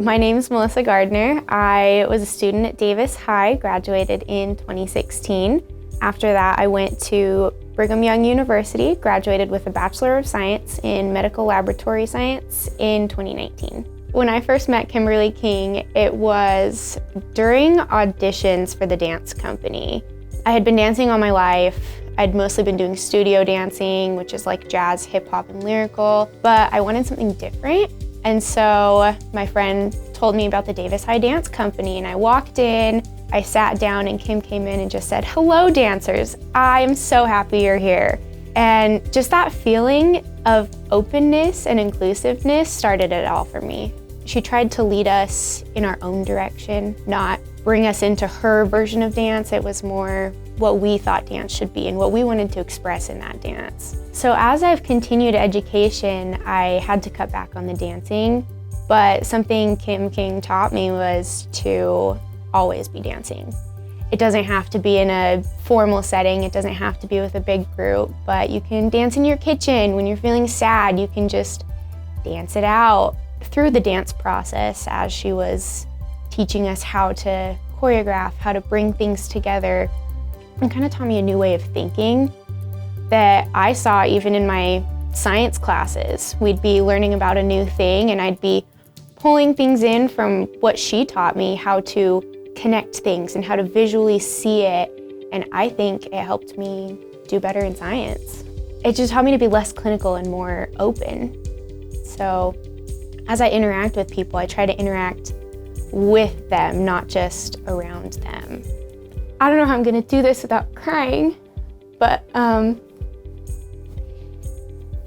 My name is Melissa Gardner. I was a student at Davis High, graduated in 2016. After that, I went to Brigham Young University, graduated with a Bachelor of Science in Medical Laboratory Science in 2019. When I first met Kimberly King, it was during auditions for the dance company. I had been dancing all my life. I'd mostly been doing studio dancing, which is like jazz, hip hop, and lyrical, but I wanted something different. And so my friend told me about the Davis High Dance Company, and I walked in, I sat down, and Kim came in and just said, "Hello, dancers. I'm so happy you're here." And just that feeling of openness and inclusiveness started it all for me. She tried to lead us in our own direction, not bring us into her version of dance. It was more what we thought dance should be and what we wanted to express in that dance. So as I've continued education, I had to cut back on the dancing, but something Kim King taught me was to always be dancing. It doesn't have to be in a formal setting, it doesn't have to be with a big group, but you can dance in your kitchen. When you're feeling sad, you can just dance it out. Through the dance process, as she was teaching us how to choreograph, how to bring things together, and kind of taught me a new way of thinking that I saw even in my science classes. We'd be learning about a new thing and I'd be pulling things in from what she taught me, how to connect things and how to visually see it. And I think it helped me do better in science. It just taught me to be less clinical and more open. So as I interact with people, I try to interact with them, not just around them. I don't know how I'm gonna do this without crying, but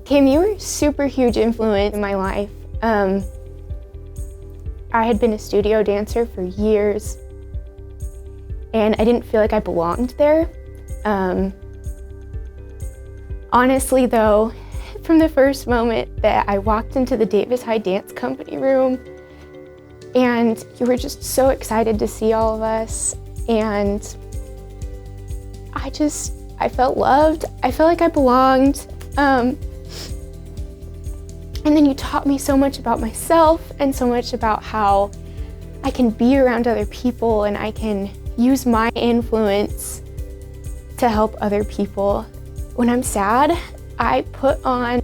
Kim, you were a super huge influence in my life. I had been a studio dancer for years, and I didn't feel like I belonged there. Honestly though, from the first moment that I walked into the Davis High Dance Company room, and you were just so excited to see all of us, and I felt loved. I felt like I belonged. And then you taught me so much about myself and so much about how I can be around other people and I can use my influence to help other people. When I'm sad, I put on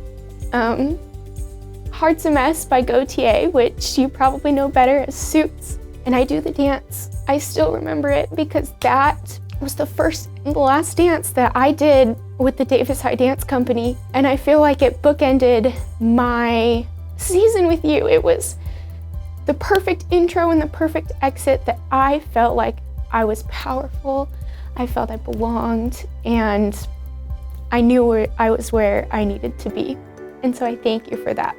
Heart's a Mess by Gautier, which you probably know better as Suits, and I do the dance. I still remember it because that was the first and the last dance that I did with the Davis High Dance Company, and I feel like it bookended my season with you. It was the perfect intro and the perfect exit that I felt like I was powerful, I felt I belonged, and I knew I was where I needed to be. And so I thank you for that.